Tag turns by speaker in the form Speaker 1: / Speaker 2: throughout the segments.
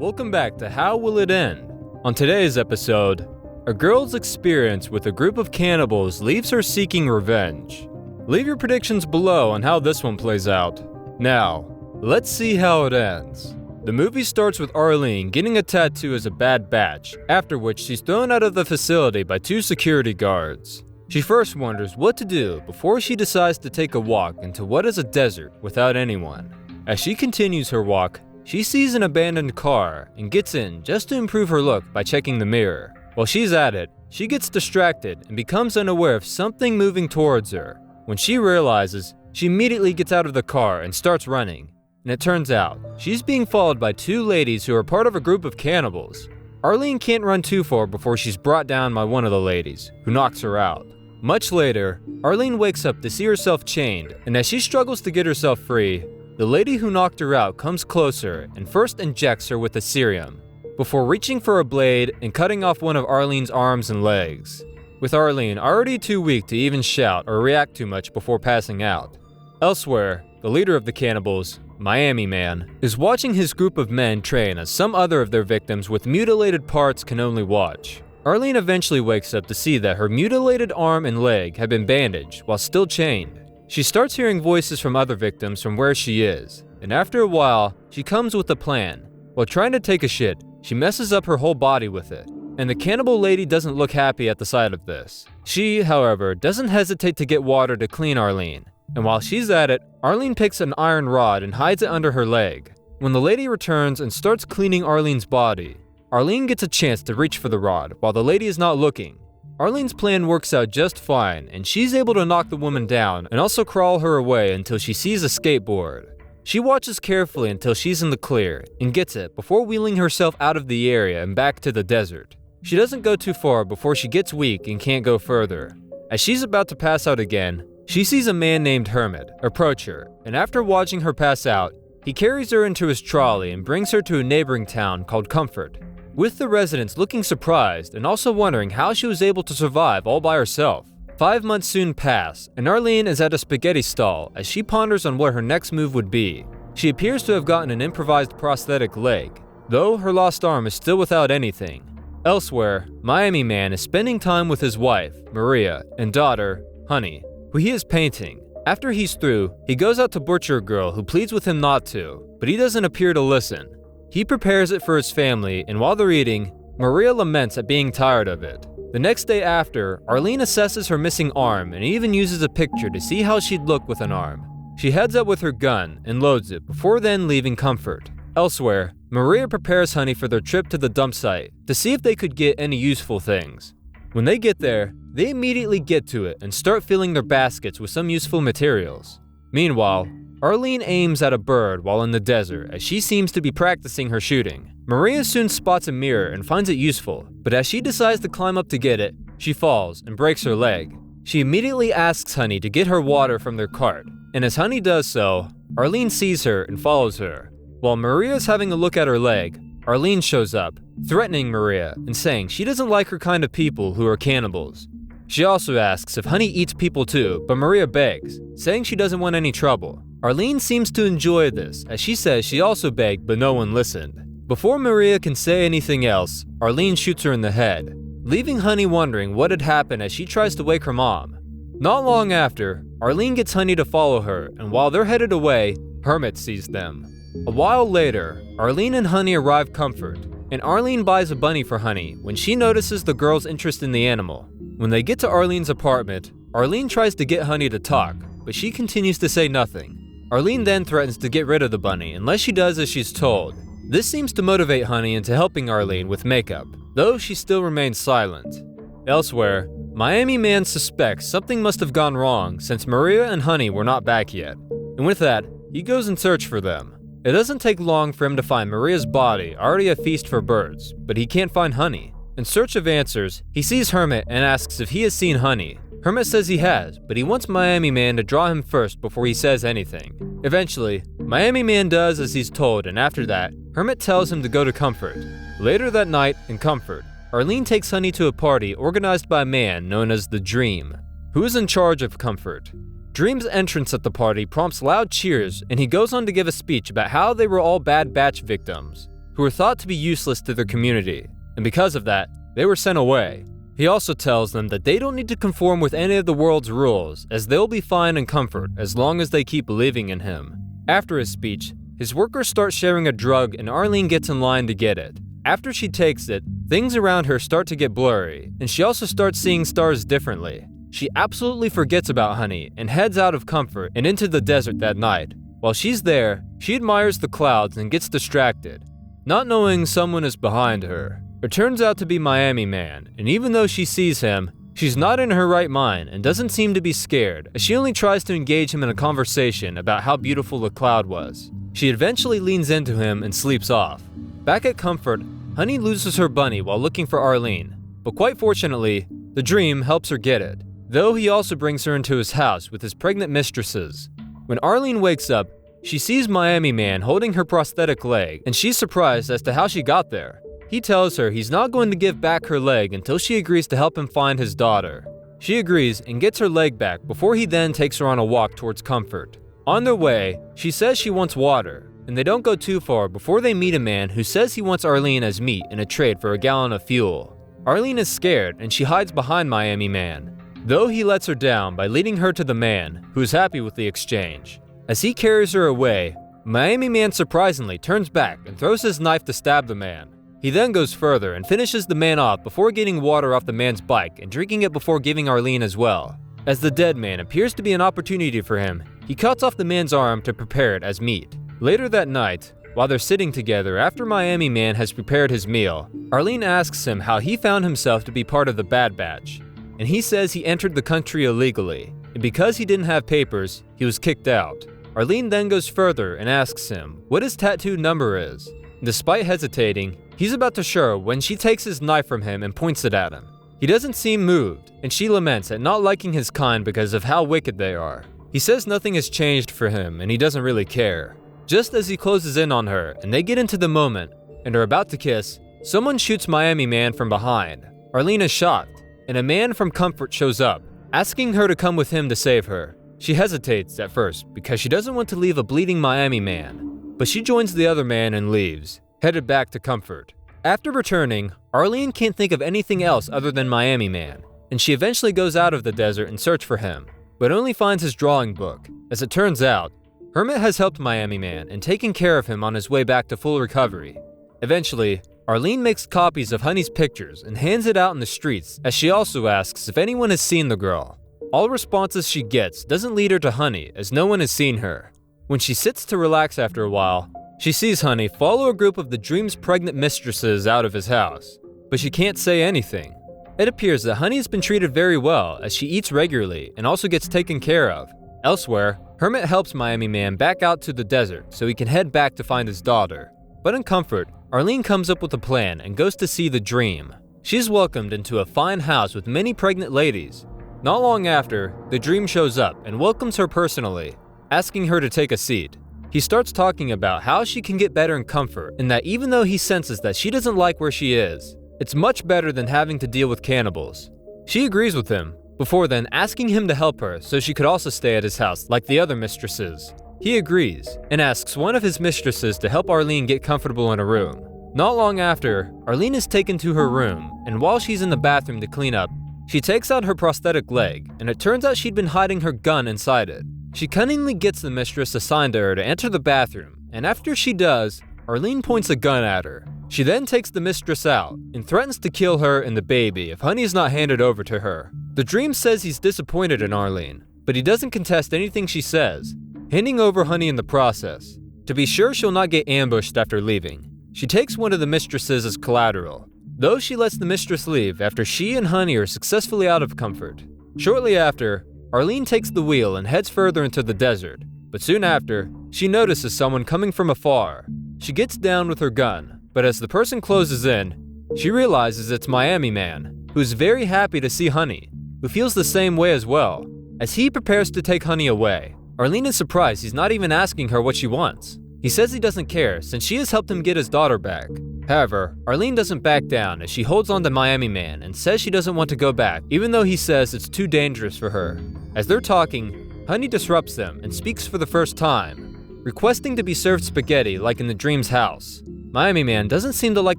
Speaker 1: Welcome back to How Will It End? On today's episode, a girl's experience with a group of cannibals leaves her seeking revenge. Leave your predictions below on how this one plays out. Now, let's see how it ends. The movie starts with Arlene getting a tattoo as a bad batch, after which she's thrown out of the facility by 2 security guards. She first wonders what to do before she decides to take a walk into what is a desert without anyone. As she continues her walk, she sees an abandoned car and gets in just to improve her look by checking the mirror. While she's at it, she gets distracted and becomes unaware of something moving towards her. When she realizes, she immediately gets out of the car and starts running. And it turns out, she's being followed by 2 ladies who are part of a group of cannibals. Arlene can't run too far before she's brought down by one of the ladies, who knocks her out. Much later, Arlene wakes up to see herself chained, and as she struggles to get herself free, the lady who knocked her out comes closer and first injects her with a serum, before reaching for a blade and cutting off one of Arlene's arms and legs, with Arlene already too weak to even shout or react too much before passing out. Elsewhere, the leader of the cannibals, Miami Man, is watching his group of men train as some other of their victims with mutilated parts can only watch. Arlene eventually wakes up to see that her mutilated arm and leg have been bandaged while still chained. She starts hearing voices from other victims from where she is, and after a while, she comes with a plan. While trying to take a shit, she messes up her whole body with it, and the cannibal lady doesn't look happy at the sight of this. She, however, doesn't hesitate to get water to clean Arlene, and while she's at it, Arlene picks an iron rod and hides it under her leg. When the lady returns and starts cleaning Arlene's body, Arlene gets a chance to reach for the rod while the lady is not looking. Arlene's plan works out just fine, and she's able to knock the woman down and also crawl her away until she sees a skateboard. She watches carefully until she's in the clear and gets it before wheeling herself out of the area and back to the desert. She doesn't go too far before she gets weak and can't go further. As she's about to pass out again, she sees a man named Hermit approach her, and after watching her pass out, he carries her into his trolley and brings her to a neighboring town called Comfort, with the residents looking surprised and also wondering how she was able to survive all by herself. 5 months soon pass, and Arlene is at a spaghetti stall as she ponders on what her next move would be. She appears to have gotten an improvised prosthetic leg, though her lost arm is still without anything. Elsewhere, Miami Man is spending time with his wife, Maria, and daughter, Honey, who he is painting. After he's through, he goes out to butcher a girl who pleads with him not to, but he doesn't appear to listen. He prepares it for his family, and while they're eating, Maria laments at being tired of it. The next day after, Arlene assesses her missing arm and even uses a picture to see how she'd look with an arm. She heads out with her gun and loads it before then leaving Comfort. Elsewhere, Maria prepares Honey for their trip to the dump site to see if they could get any useful things. When they get there, they immediately get to it and start filling their baskets with some useful materials. Meanwhile, Arlene aims at a bird while in the desert as she seems to be practicing her shooting. Maria soon spots a mirror and finds it useful, but as she decides to climb up to get it, she falls and breaks her leg. She immediately asks Honey to get her water from their cart, and as Honey does so, Arlene sees her and follows her. While Maria is having a look at her leg, Arlene shows up, threatening Maria and saying she doesn't like her kind of people who are cannibals. She also asks if Honey eats people too, but Maria begs, saying she doesn't want any trouble. Arlene seems to enjoy this, as she says she also begged but no one listened. Before Maria can say anything else, Arlene shoots her in the head, leaving Honey wondering what had happened as she tries to wake her mom. Not long after, Arlene gets Honey to follow her, and while they're headed away, Hermit sees them. A while later, Arlene and Honey arrive Comfort, and Arlene buys a bunny for Honey when she notices the girl's interest in the animal. When they get to Arlene's apartment, Arlene tries to get Honey to talk, but she continues to say nothing. Arlene then threatens to get rid of the bunny unless she does as she's told. This seems to motivate Honey into helping Arlene with makeup, though she still remains silent. Elsewhere, Miami Man suspects something must have gone wrong since Maria and Honey were not back yet, and with that, he goes in search for them. It doesn't take long for him to find Maria's body, already a feast for birds, but he can't find Honey. In search of answers, he sees Hermit and asks if he has seen Honey. Hermit says he has, but he wants Miami Man to draw him first before he says anything. Eventually, Miami Man does as he's told, and after that, Hermit tells him to go to Comfort. Later that night, in Comfort, Arlene takes Honey to a party organized by a man known as the Dream, who is in charge of Comfort. Dream's entrance at the party prompts loud cheers, and he goes on to give a speech about how they were all Bad Batch victims, who were thought to be useless to their community, and because of that, they were sent away. He also tells them that they don't need to conform with any of the world's rules, as they'll be fine and comfort as long as they keep believing in him. After his speech, his workers start sharing a drug and Arlene gets in line to get it. After she takes it, things around her start to get blurry, and she also starts seeing stars differently. She absolutely forgets about Honey and heads out of comfort and into the desert that night. While she's there, she admires the clouds and gets distracted, not knowing someone is behind her. It turns out to be Miami Man, and even though she sees him, she's not in her right mind and doesn't seem to be scared, as she only tries to engage him in a conversation about how beautiful the cloud was. She eventually leans into him and sleeps off. Back at Comfort, Honey loses her bunny while looking for Arlene, but quite fortunately, the dream helps her get it, though he also brings her into his house with his pregnant mistresses. When Arlene wakes up, she sees Miami Man holding her prosthetic leg, and she's surprised as to how she got there. He tells her he's not going to give back her leg until she agrees to help him find his daughter. She agrees and gets her leg back before he then takes her on a walk towards Comfort. On their way, she says she wants water, and they don't go too far before they meet a man who says he wants Arlene as meat in a trade for a gallon of fuel. Arlene is scared and she hides behind Miami Man, though he lets her down by leading her to the man, who is happy with the exchange. As he carries her away, Miami Man surprisingly turns back and throws his knife to stab the man. He then goes further and finishes the man off before getting water off the man's bike and drinking it before giving Arlene as well. As the dead man appears to be an opportunity for him, he cuts off the man's arm to prepare it as meat. Later that night, while they're sitting together after Miami Man has prepared his meal, Arlene asks him how he found himself to be part of the Bad Batch, and he says he entered the country illegally, and because he didn't have papers, he was kicked out. Arlene then goes further and asks him what his tattoo number is. Despite hesitating, he's about to show her when she takes his knife from him and points it at him. He doesn't seem moved, and she laments at not liking his kind because of how wicked they are. He says nothing has changed for him and he doesn't really care. Just as he closes in on her and they get into the moment and are about to kiss, someone shoots Miami Man from behind. Arlene is shocked, and a man from Comfort shows up, asking her to come with him to save her. She hesitates at first because she doesn't want to leave a bleeding Miami Man, but she joins the other man and leaves, headed back to Comfort. After returning, Arlene can't think of anything else other than Miami Man, and she eventually goes out of the desert in search for him, but only finds his drawing book. As it turns out, Hermit has helped Miami Man and taken care of him on his way back to full recovery. Eventually, Arlene makes copies of Honey's pictures and hands it out in the streets, as she also asks if anyone has seen the girl. All responses she gets doesn't lead her to Honey, as no one has seen her. When she sits to relax after a while, she sees Honey follow a group of the Dream's pregnant mistresses out of his house, but she can't say anything. It appears that Honey has been treated very well, as she eats regularly and also gets taken care of. Elsewhere, Hermit helps Miami Man back out to the desert so he can head back to find his daughter. But in Comfort, Arlene comes up with a plan and goes to see the Dream. She's welcomed into a fine house with many pregnant ladies. Not long after, the Dream shows up and welcomes her personally, asking her to take a seat. He starts talking about how she can get better in Comfort, and that even though he senses that she doesn't like where she is, it's much better than having to deal with cannibals. She agrees with him, before then asking him to help her so she could also stay at his house like the other mistresses. He agrees, and asks one of his mistresses to help Arlene get comfortable in a room. Not long after, Arlene is taken to her room, and while she's in the bathroom to clean up, she takes out her prosthetic leg, and it turns out she'd been hiding her gun inside it. She cunningly gets the mistress assigned to her to enter the bathroom, and after she does, Arlene points a gun at her. She then takes the mistress out and threatens to kill her and the baby if Honey is not handed over to her. The Dream says he's disappointed in Arlene, but he doesn't contest anything she says, handing over Honey in the process. To be sure she'll not get ambushed after leaving, she takes one of the mistresses as collateral, though she lets the mistress leave after she and Honey are successfully out of Comfort. Shortly after, Arlene takes the wheel and heads further into the desert, but soon after, she notices someone coming from afar. She gets down with her gun, but as the person closes in, she realizes it's Miami Man, who's very happy to see Honey, who feels the same way as well. As he prepares to take Honey away, Arlene is surprised he's not even asking her what she wants. He says he doesn't care since she has helped him get his daughter back. However, Arlene doesn't back down as she holds on to Miami Man and says she doesn't want to go back even though he says it's too dangerous for her. As they're talking, Honey disrupts them and speaks for the first time, requesting to be served spaghetti like in the Dream's house. Miami Man doesn't seem to like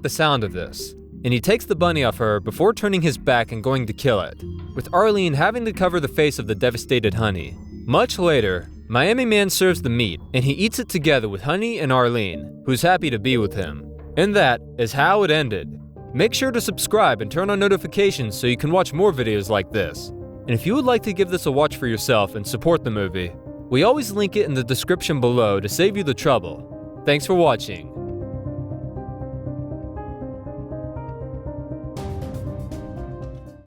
Speaker 1: the sound of this, and he takes the bunny off her before turning his back and going to kill it, with Arlene having to cover the face of the devastated Honey. Much later, Miami Man serves the meat, and he eats it together with Honey and Arlene, who's happy to be with him. And that is how it ended. Make sure to subscribe and turn on notifications so you can watch more videos like this. And if you would like to give this a watch for yourself and support the movie, we always link it in the description below to save you the trouble. Thanks for watching.